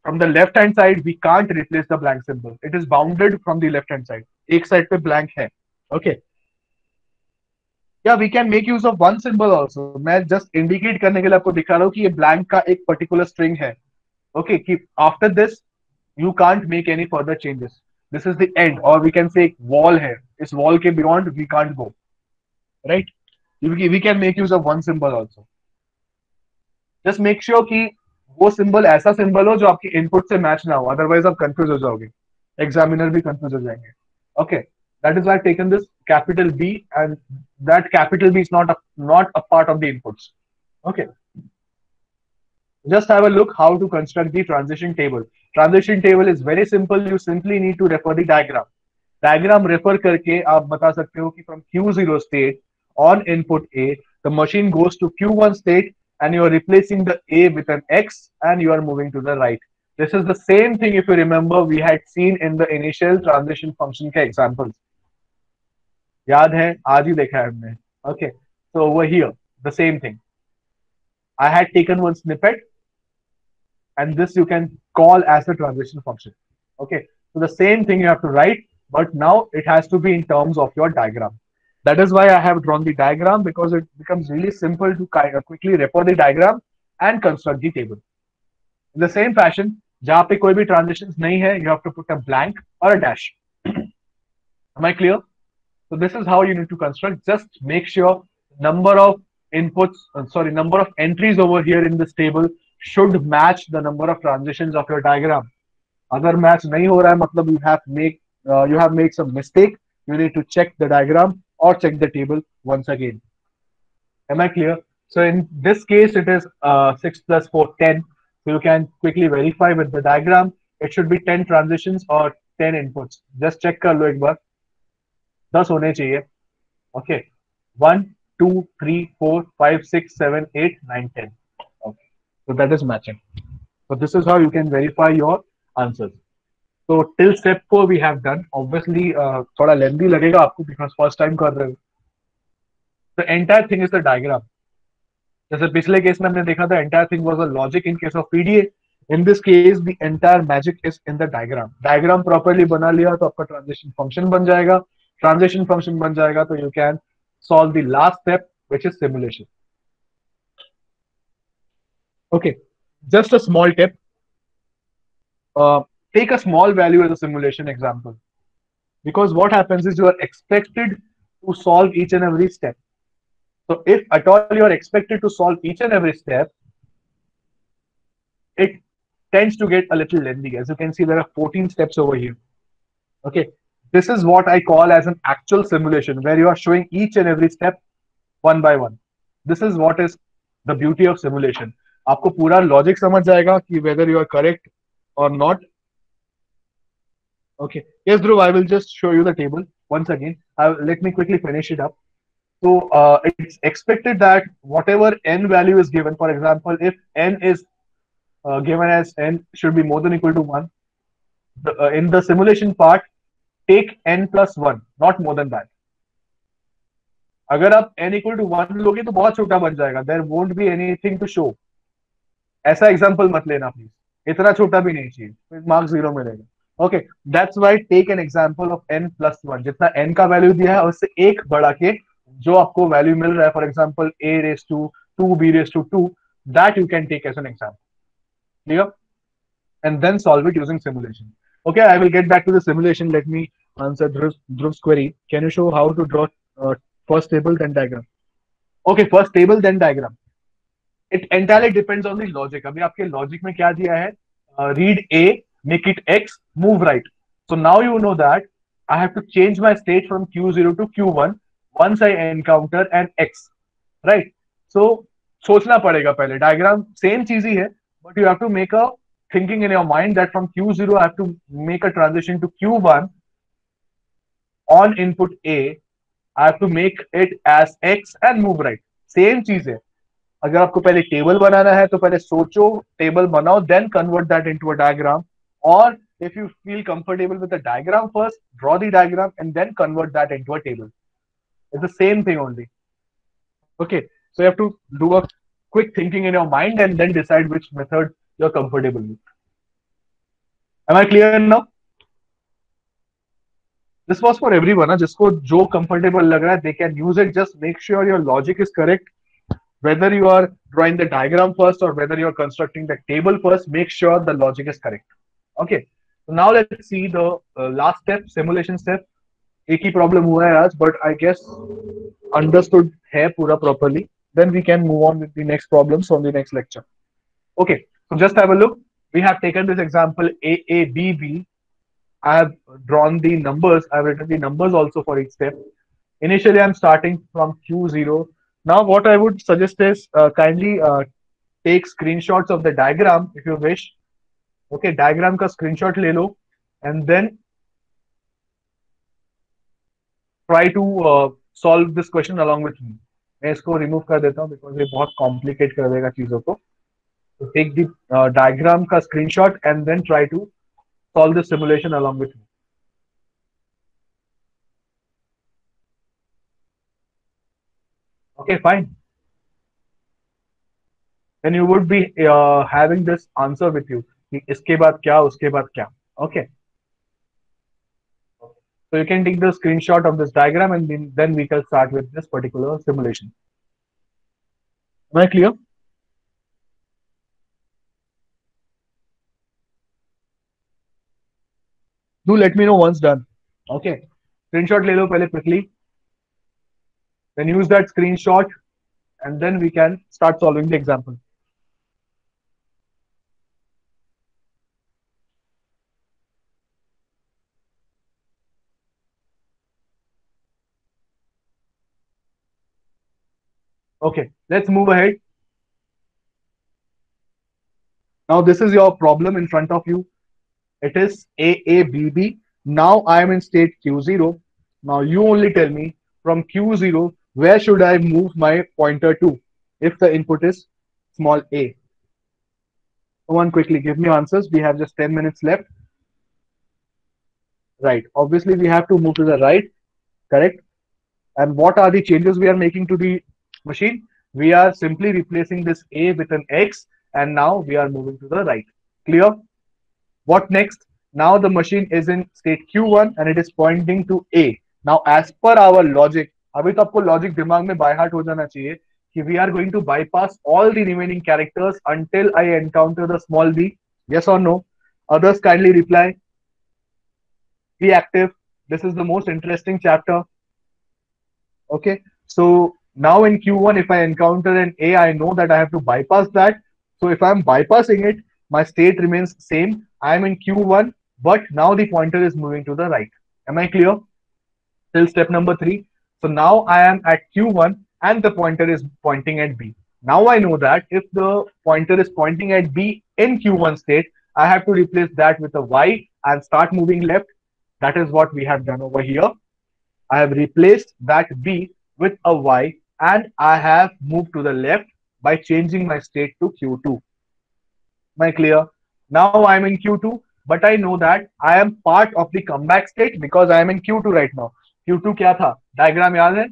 from the left hand side, we can't replace the blank symbol. It is bounded from the left hand side. एक side पे blank है. Okay. Yeah, we can make use of one symbol also. मैं just indicate करने के लिए आपको दिखा रहा हूँ कि ये blank का एक particular string है. Okay, कि after this you can't make any further changes. This is the end, or we can say wall है. इस wall के beyond we can't go. Right? We can make use of one symbol also. Just make sure कि वो symbol ऐसा symbol हो जो आपकी input से match ना हो. Otherwise आप confuse हो जाओगे. Examiner भी confuse हो जाएंगे. Okay. That is why I've taken this capital B, and that capital B is not a part of the inputs. Okay. Just have a look how to construct the transition table. Transition table is very simple. You simply need to refer the diagram. Diagram refer करके आप बता सकते हो कि from Q0 state on input A, the machine goes to Q1 state and you are replacing the A with an X and you are moving to the right. This is the same thing, if you remember, we had seen in the initial transition function के examples. याद है, आज ही देखा है हमने. Okay, so over here, the same thing. I had taken one snippet, and this you can call as the transition function. Okay, so the same thing you have to write, but now it has to be in terms of your diagram. That is why I have drawn the diagram, because it becomes really simple to quickly refer the diagram and construct the table. In the same fashion, जहाँ पे कोई भी transitions नहीं है, you have to put a blank or a dash. Am I clear? So this is how you need to construct. Just make sure number of number of entries over here in this table should match the number of transitions of your diagram. अगर match नहीं हो रहा है, मतलब you have made some mistake. You need to check the diagram or check the table once again. Am I clear? So in this case, it is 6 plus 4, 10. So you can quickly verify with the diagram. It should be 10 transitions or 10 inputs. Just check कर लो एक बार. 10 होने चाहिए. Okay. 1, 2, 3, 4, 5, 6, 7, 8, 9, 10. Okay. So that is matching. So this is how you can verify your answers. So till step 4 we have done. Obviously, थोड़ा lengthy लगेगा आपको because first time कर रहे हो. The entire thing is the diagram. जैसे पिछले case में हमने देखा था entire thing was a logic in case of PDA. In this case the entire magic is in the diagram. Diagram properly बना लिया तो आपका ट्रांजिशन फंक्शन बन जाएगा. ट्रांजिशन फंक्शन बन जाएगा तो you can solve the last step, which is simulation. Okay, just a small tip. Uh, take a small value as a simulation example, because what happens is you are expected to solve each and every step. So if at all you are expected to solve each and every step, it tends to get a little lengthy. As you can see, there are 14 steps over here. Okay, this is what I call as an actual simulation, where you are showing each and every step one by one. This is what is the beauty of simulation. आपको पूरा logic समझ जाएगा कि whether you are correct or not. Okay. Yes, Dhruv, I will just show you the table once again. Let me quickly finish it up. So it's expected that whatever n value is given, for example, if n is given as n should be more than equal to 1, in the simulation part, take n plus 1, not more than that. अगर आप n equal to 1 लोगे तो बहुत छोटा बन जाएगा. There won't be anything to show. ऐसा example मत लेना प्लीज. इतना छोटा भी नहीं चाहिए, फिर मार्क्स जीरो मिलेगा. Okay, that's why take an example of n plus 1. जितना n का वैल्यू दिया है उससे एक बढ़ा के जो आपको वैल्यू मिल रहा है, for example a raise to 2, b raise to 2, that you can take as an example. Clear? And then solve it using simulation. Okay, I will get back to the simulation. Let me answer Dhruv's query. Can you show how to draw uh, first table then diagram? Okay, first table then diagram. It entirely depends on the logic. अभी आपके logic में क्या दिया है? Read A, make it X, move right. So now you know that I have to change my state from Q0 to Q1 once I encounter an X, right? So सोचना पड़ेगा पहले. Diagram same चीज ही है, but you have to make a thinking in your mind that from Q0 I have to make a transition to Q1 on input A. I have to make it as X and move right. Same चीज है. अगर आपको पहले table बनाना है तो पहले सोचो, table बनाओ, then convert that into a diagram. और if you feel comfortable with the diagram first, draw the diagram and then convert that into a table. It's the same thing only. Okay, so you have to do a quick thinking in your mind and then decide which method you're comfortable with. Am I clear now? This was for everyone. जिसको जो comfortable लग रहा है, they can use it. Just make sure your logic is correct. Whether you are drawing the diagram first or whether you're constructing the table first, make sure the logic is correct. Okay, so now let's see the last step, simulation step. एक ही problem हुआ है आज, but I guess understood है पूरा properly. Then we can move on with the next problems on the next lecture. Okay, so just have a look. We have taken this example AABB. I have drawn the numbers. I've written the numbers also for each step. Initially, I'm starting from Q0. Now, what I would suggest is kindly take screenshots of the diagram if you wish. Okay, diagram का screenshot ले लो and then try to solve this question along with me. मैं इसको remove कर देता हूँ because ये बहुत complicate कर देगा चीजों को. So take the diagram का screenshot and then try to solve the simulation along with me. Okay, fine. Then you would be having this answer with you. इसके बाद क्या, उसके बाद क्या. Okay. So you can take the screenshot of this diagram and then we can start with this particular simulation. Am I clear? Do let me know once done. Okay. Screenshot ले लो पहले quickly. Then use that screenshot and then we can start solving the example. Okay, let's move ahead. Now this is your problem in front of you. It is AABB. Now I am in state Q0. Now you only tell me from Q0 where should I move my pointer to if the input is small a. Come on, quickly give me answers. We have just 10 minutes left. Right. Obviously, we have to move to the right. Correct. And what are the changes we are making to the machine? We are simply replacing this A with an X, and now we are moving to the right. Clear? What next? Now the machine is in state Q1 and it is pointing to A. Now, as per our logic, अभी तो आपको logic दिमाग में by heart हो जाना चाहिए कि we are going to bypass all the remaining characters until I encounter the small b. Yes or no? Others kindly reply. Be active. This is the most interesting chapter. Okay. So now in Q1, if I encounter an A, I know that I have to bypass that. So if I'm bypassing it, my state remains same. I am in Q1, but now the pointer is moving to the right. Am I clear? Till step number 3. So now I am at Q1 and the pointer is pointing at B. Now I know that if the pointer is pointing at B in Q1 state, I have to replace that with a Y and start moving left. That is what we have done over here. I have replaced that B with a Y and I have moved to the left by changing my state to Q2. Am I clear? Now I am in Q2, but I know that I am part of the comeback state because I am in Q2 right now. Q2 क्या था? Diagram याद है?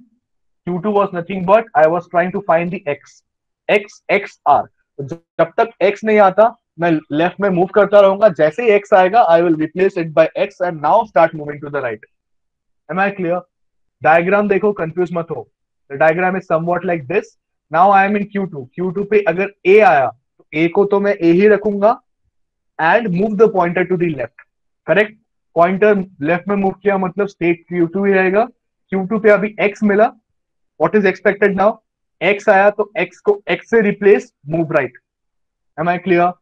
Q2 was nothing but I was trying to find the X. X, X, R. जब तक X नहीं आता, मैं left में मूव करता रहूंगा. जैसे ही X आएगा, I will replace it by X and now start moving to the right. Am I clear? Diagram देखो, confuse मत हो. The diagram is somewhat like this. Now I am in Q2. Q2 पे अगर A आया, तो A को तो मैं A ही रखूंगा and move the pointer to the left. Correct? Pointer left में move किया मतलब state Q2 ही रहेगा. Q2 पे अभी X मिला. What is expected now? X आया तो X को X से replace, move right. Am I clear?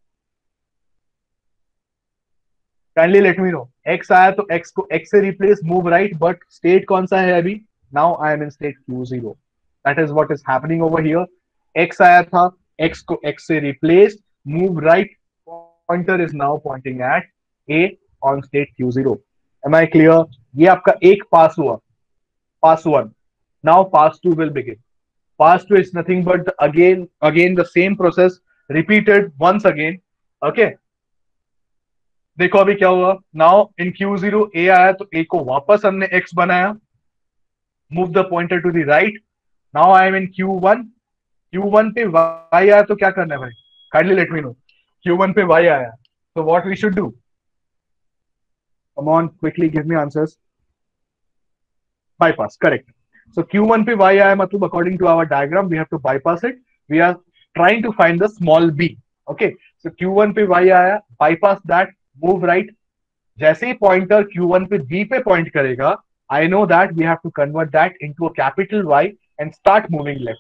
Kindly let me know. X आया तो X को X से replace, move right, but state कौन सा है अभी? Now I am in state Q0. That is what is happening over here. X आया था, X को X से replace, move right. Pointer is now pointing at A on state Q0. Am I clear? ये आपका एक pass हुआ. Pass 1. Now pass 2 will begin. Pass 2 is nothing but again the same process repeated once again. Okay. देखो अभी क्या हुआ. Now in Q0 A आया तो A को वापस हमने X बनाया. Move the pointer to the right. Now I am in Q1. Q1 पे Y आया तो क्या करना है भाई? Kindly let me know. Q1 पे Y आया. So what we should do? Come on, quickly give me answers. Bypass, correct. So Q1 पे Y आया मतलब according to our diagram we have to bypass it. We are trying to find the small b. Okay. So Q1 पे Y आया, bypass that, move right. जैसे ही pointer Q1 पे B पे point करेगा, I know that we have to convert that into a capital Y and start moving left.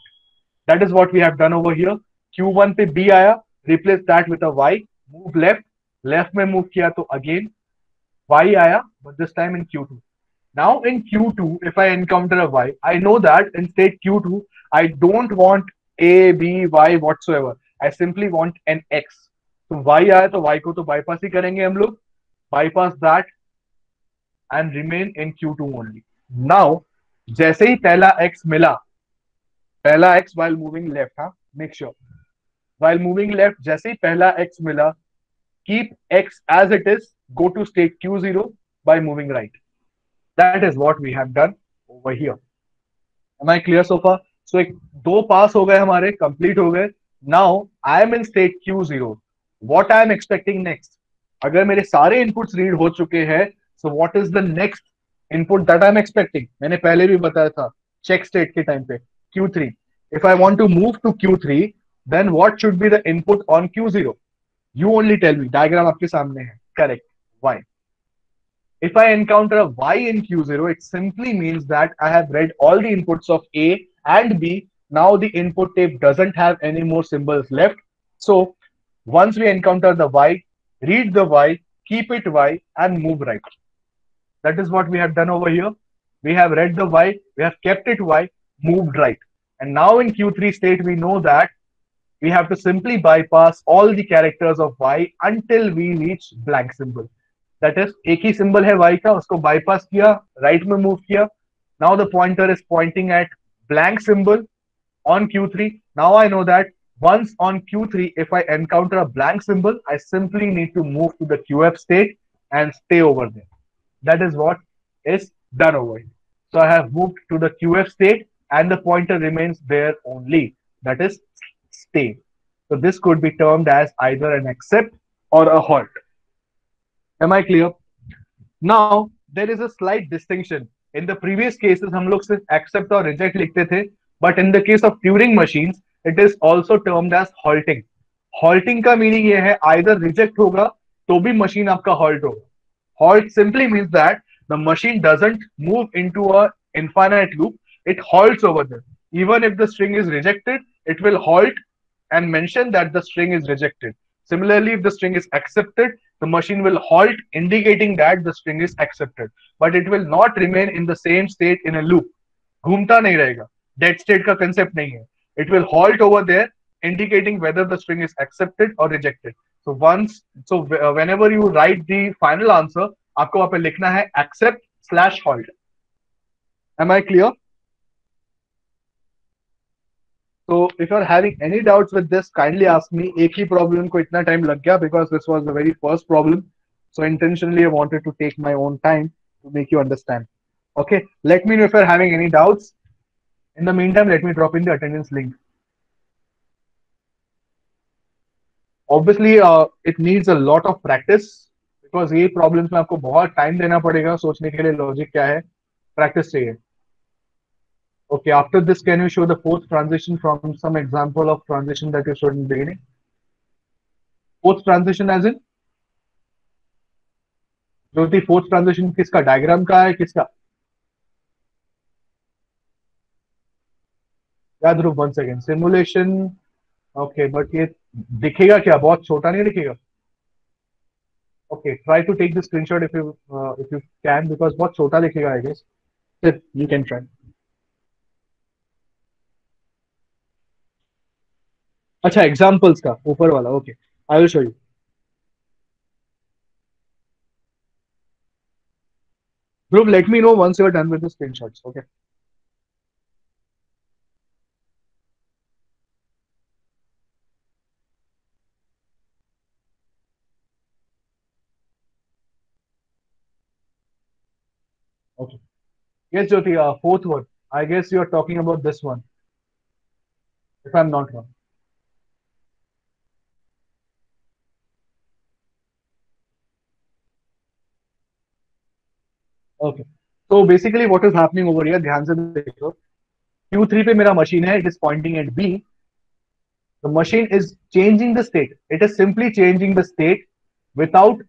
That is what we have done over here. Q1 पे B आया, replace that with a Y, move left. Left में move किया तो again Y आया, but this time in Q2. Now in Q2, if I encounter a Y, I know that in state Q2, I don't want A, B, Y whatsoever. I simply want an X. So Y आया तो Y को तो bypass ही करेंगे हम लोग. Bypass that and remain in Q2 only. Now, जैसे ही पहला X मिला, पहला X while moving left, हाँ, make sure. While moving left, जैसे ही पहला X मिला, keep X as it is, go to state Q0 by moving right. That is what we have done over here. Am I clear so far? So एक दो पास हो गए हमारे, complete हो गए. Now I am in state Q0. What I am expecting next? अगर मेरे सारे inputs read हो चुके हैं, so what is the next input that I am expecting? मैंने पहले भी बताया था check state के time पे Q3. If I want to move to Q3, then what should be the input on Q0? You only tell me. Diagram आपके सामने है. Correct. Why? If I encounter a Y in Q0, it simply means that I have read all the inputs of A and B. Now the input tape doesn't have any more symbols left. So once we encounter the Y, read the Y, keep it Y, and move right. That is what we have done over here. We have read the Y, we have kept it Y, moved right. And now in Q3 state, we know that we have to simply bypass all the characters of Y until we reach blank symbol. That is, एक ही symbol है Y का, उसको bypass किया, right में move किया. Now the pointer is pointing at blank symbol on Q3. Now I know that once on Q3, if I encounter a blank symbol, I simply need to move to the QF state and stay over there. That is what is done over here. So I have moved to the QF state and the pointer remains there only. that is stay. So this could be termed as either an accept or a halt. Am I clear? Now there is a slight distinction. In the previous cases हम लोग सिर्फ accept और reject लिखते थे, but in the case of Turing machines, it is also termed as halting. Halting का meaning ये है either reject होगा तो भी machine आपका halt होगा. Halt simply means that the machine doesn't move into a infinite loop. It halts over there. Even if the string is rejected, it will halt and mention that the string is rejected. Similarly, if the string is accepted, the machine will halt, indicating that the string is accepted. But it will not remain in the same state in a loop. घूमता नहीं रहेगा. Dead state का concept नहीं है. It will halt over there, indicating whether the string is accepted or rejected. So whenever you write the final answer, आपको वहां पे लिखना है accept/halt. Am I clear? So if you are having any doubts with this, kindly ask me. एक ही problem को इतना time लग गया because this was the very first problem. So intentionally I wanted to take my own time to make you understand. Okay, let me know if you are having any doubts. In the meantime, let me drop in the attendance link. Obviously, it needs a lot of practice because ये problems में आपको बहुत time देना पड़ेगा सोचने के लिए logic क्या है, practice चाहिए. Okay, after this, can you show the fourth transition from some example of transition that you showed in the beginning? Fourth transition as in? Jyoti, fourth transition किसका diagram का है किसका? याद ध्रुव, 1 second. Simulation. Okay, but ये दिखेगा क्या? बहुत छोटा नहीं दिखेगा? Okay, try to take the screenshot if you can because बहुत छोटा दिखेगा I guess. You can try. अच्छा, examples का ऊपर वाला. Okay, I will show you. Dhruv, let me know once you are done with the screenshots. Okay. Okay. Yes, Jyoti, fourth one. I guess you are talking about this one, if I'm not wrong. Okay. So basically, what is happening over here? ध्यान से देखो. Q3 पे मेरा machine है. It is pointing at B. The machine is changing the state. It is simply changing the state without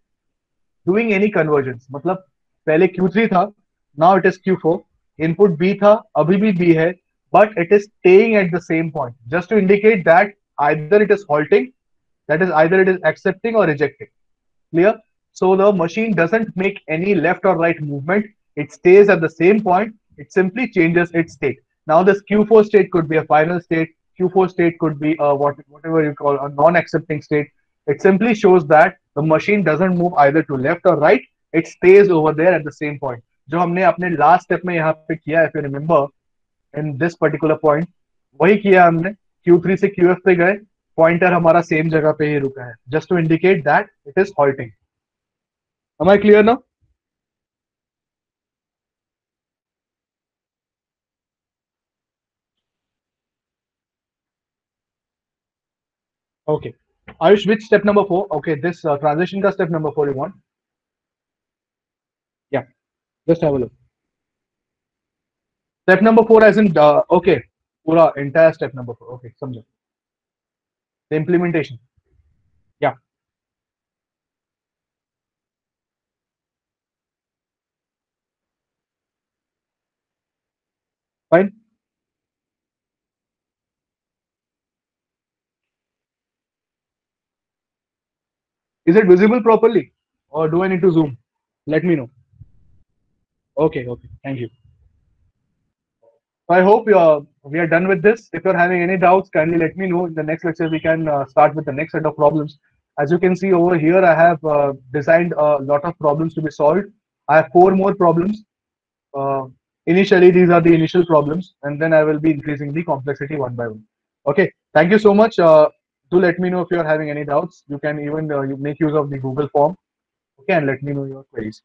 doing any conversions. मतलब पहले Q3 था. Now it is Q4. Input B था. अभी भी B है. But it is staying at the same point. Just to indicate that either it is halting, that is either it is accepting or rejecting. Clear? So the machine doesn't make any left or right movement. It stays at the same point. It simply changes its state. Now this Q4 state could be a final state. Q4 state could be whatever you call a non-accepting state. It simply shows that the machine doesn't move either to left or right. It stays over there at the same point. जो हमने अपने last step में यहाँ पे किया, if you remember, in this particular point, वही किया हमने. Q3 से QF पे गए, pointer हमारा same जगह पे ही रुका है, just to indicate that it is halting. Am I clear now? Okay. Ayush, which step number 4? Okay, this transition का step number 4 you want? Yeah, just have a look. Step number 4 as in, okay, पूरा entire step number 4. Okay, समझो. The implementation. Yeah. Fine. Is it visible properly or do I need to zoom? Let me know. Okay, okay. Thank you. So I hope we are done with this. If you're having any doubts, kindly let me know. In the next lecture, we can start with the next set of problems. As you can see over here, I have designed a lot of problems to be solved. I have 4 more problems. Initially, these are the initial problems, and then I will be increasing the complexity one by one. Okay, thank you so much. Do let me know if you are having any doubts. You can even you make use of the Google form. Okay, and let me know your queries.